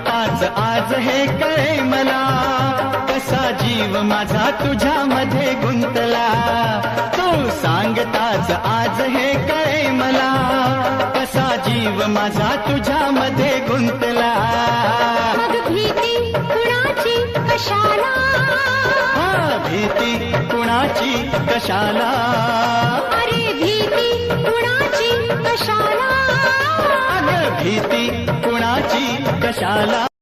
सांगताच आज हे कळे मला, कसा जीव माझा तुझ्यामध्ये गुंतला. तू सांगताच आज हे कळे मला, कसा जीव माझा तुझ्यामध्ये गुंतला. मग भीती कुणाची कशाला, भीती कुणाची कशाला, अरे भीती कुणाची कशाला, अगं भीती कुणाची कशाला.